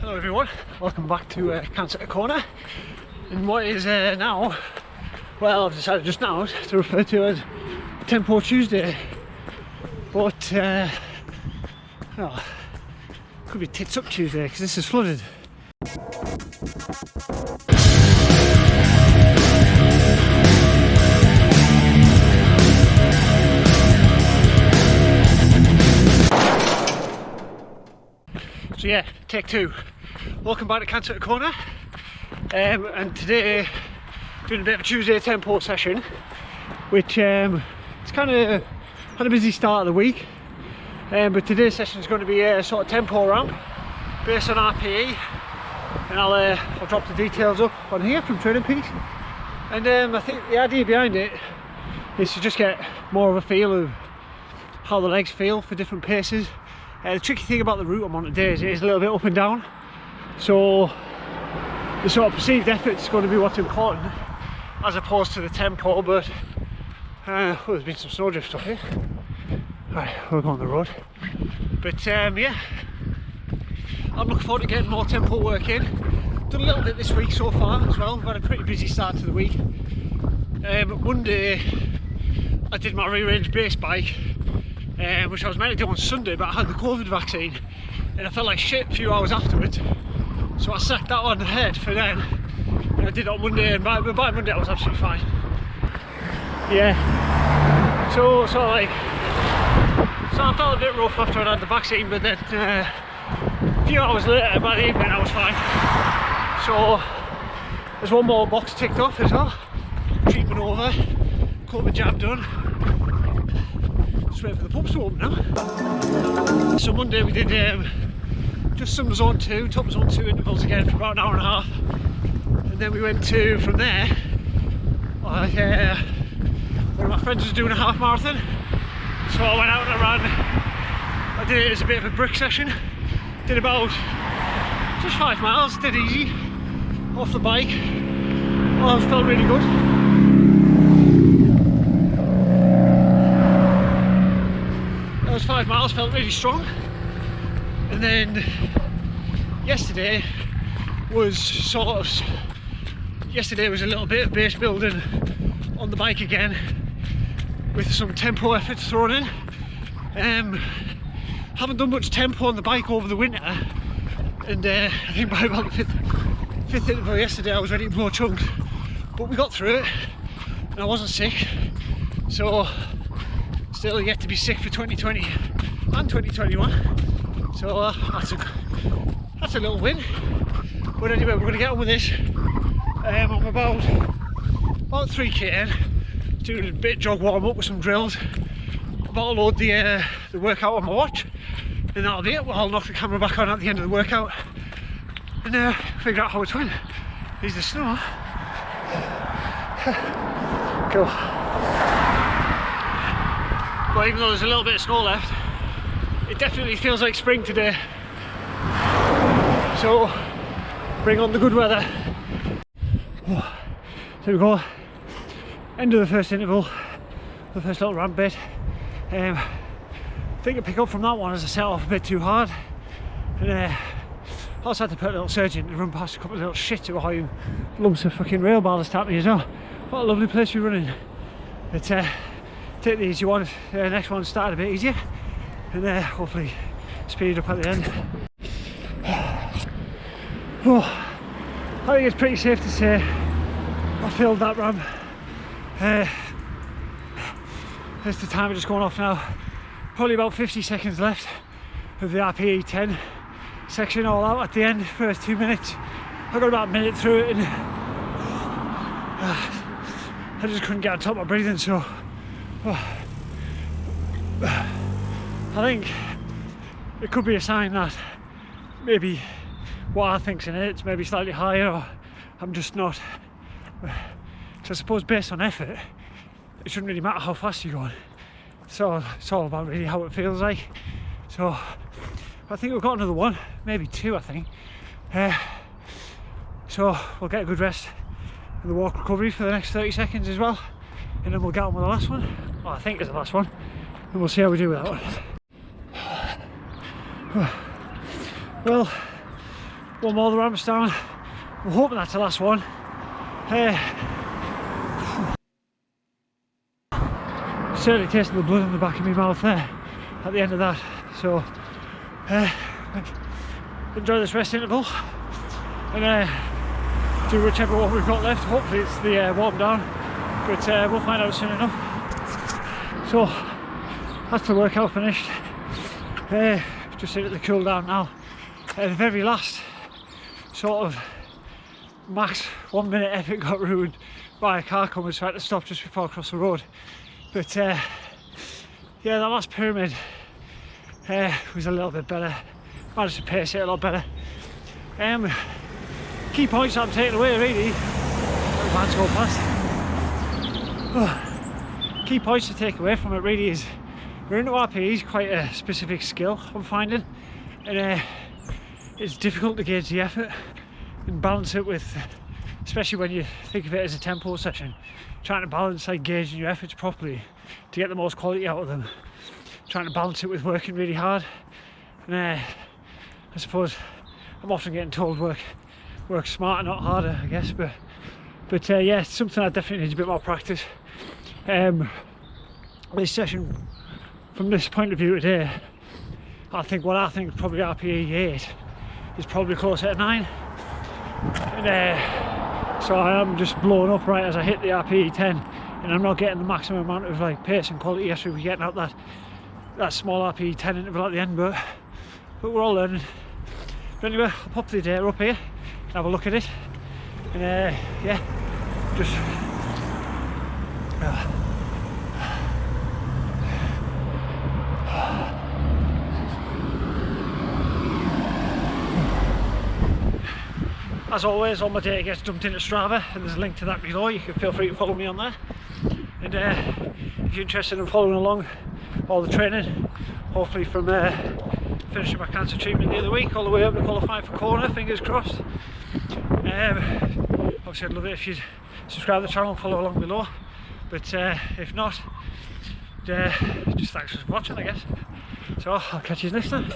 Hello everyone, welcome back to Cancer Corner. And what is now, well, I've decided just now to refer to as Tempo Tuesday, but well, could be Tits Up Tuesday because this is flooded. So yeah, take two. Welcome back to Cancer Corner, and today doing a bit of a Tuesday tempo session, which it's kind of had a busy start of the week, but today's session is going to be a sort of tempo ramp based on RPE, and I'll drop the details up on here from Training Peaks. And I think the idea behind it is to just get more of a feel of how the legs feel for different paces. The tricky thing about the route I'm on today is it is a little bit up and down, so the sort of perceived effort is going to be what's important as opposed to the tempo. But well, there's been some snowdrift up here. Right, we'll go on the road. But yeah, I'm looking forward to getting more tempo work in. Done a little bit this week so far as well. We've had a pretty busy start to the week. Monday I did my rearranged base bike, which I was meant to do on Sunday, but I had the COVID vaccine and I felt like shit a few hours afterwards, so I sacked that on ahead for then, and I did it on Monday, and by Monday I was absolutely fine. Yeah, so I felt a bit rough after I had the vaccine, but then a few hours later, by the evening, I was fine. So there's one more box ticked off as well. Treatment over, COVID jab done. Just waiting for the pubs to open now. So Monday we did just some zone 2, top zone 2 intervals again for about an hour and a half, and then we went to, from there, one of my friends was doing a half marathon, so I went out and I did it as a bit of a brick session. Did about just 5 miles, dead easy, off the bike. Oh, it felt really good. Those 5 miles felt really strong. And then yesterday was a little bit of base building on the bike again, with some tempo efforts thrown in. Haven't done much tempo on the bike over the winter, and I think by about the fifth interval yesterday I was ready to blow chunks, but we got through it and I wasn't sick, so still yet to be sick for 2020 and 2021. So that's a little win. But anyway, we're going to get on with this. I'm about 3k in, doing a bit of jog warm up with some drills. About to load the workout on my watch, and that'll be it. Well, I'll knock the camera back on at the end of the workout and figure out how it's went. Here's the snow. Cool. But even though there's a little bit of snow left, it definitely feels like spring today. So bring on the good weather. Oh, there we go. End of the first interval, the first little ramp bit. I think I pick up from that one as I set off a bit too hard, and I also had to put a little surge in to run past a couple of little shits who are lumps of fucking rail ballast at me as well. What a lovely place to be running. But take the easy one. The next one started a bit easier, and hopefully speed up at the end. Oh, I think it's pretty safe to say I filled that ramp. There's the timer just going off now. Probably about 50 seconds left of the RPE 10 section all out at the end. First 2 minutes. I got about a minute through it and I just couldn't get on top of my breathing, so I think it could be a sign that maybe what I think's in it's maybe slightly higher, or I'm just not. So I suppose based on effort, it shouldn't really matter how fast you're going. So it's all about really how it feels like. So I think we've got another one, maybe two, I think. So we'll get a good rest and the walk recovery for the next 30 seconds as well, and then we'll get on with the last one. Well, I think it's the last one, and we'll see how we do with that one. Well, one more of the ramps down. I'm hoping that's the last one. Certainly tasting the blood on the back of my mouth there at the end of that. So enjoy this rest interval and do whichever one we've got left. Hopefully it's the warm down, but we'll find out soon enough. So that's the workout finished. Just into the cool down now. The very last sort of max 1 minute effort got ruined by a car coming, so I had to stop just before I crossed the road. But yeah, that last pyramid was a little bit better. Managed to pace it a lot better. Key points that I'm taking away really. Man's go past. Key points to take away from it really is running to RPE is quite a specific skill I'm finding, and it's difficult to gauge the effort and balance it with, especially when you think of it as a tempo session, trying to balance like gauging your efforts properly to get the most quality out of them, trying to balance it with working really hard. And I suppose I'm often getting told work smarter, not harder, I guess, but yeah, it's something I definitely need a bit more practice. This session, from this point of view today, I think probably RPE 8 is probably closer to 9, and so I am just blowing up right as I hit the RPE 10, and I'm not getting the maximum amount of like pace and quality after we're getting out that small RPE 10 interval at the end, but we're all learning. But anyway, I'll pop the data up here and have a look at it, and yeah, just as always, all my data gets dumped into Strava, and there's a link to that below. You can feel free to follow me on there, and if you're interested in following along all the training, hopefully from finishing my cancer treatment the other week all the way up to qualifying for Kona, fingers crossed. Obviously I'd love it if you'd subscribe to the channel and follow along below, but if not, just thanks for watching, I guess. So I'll catch you next time.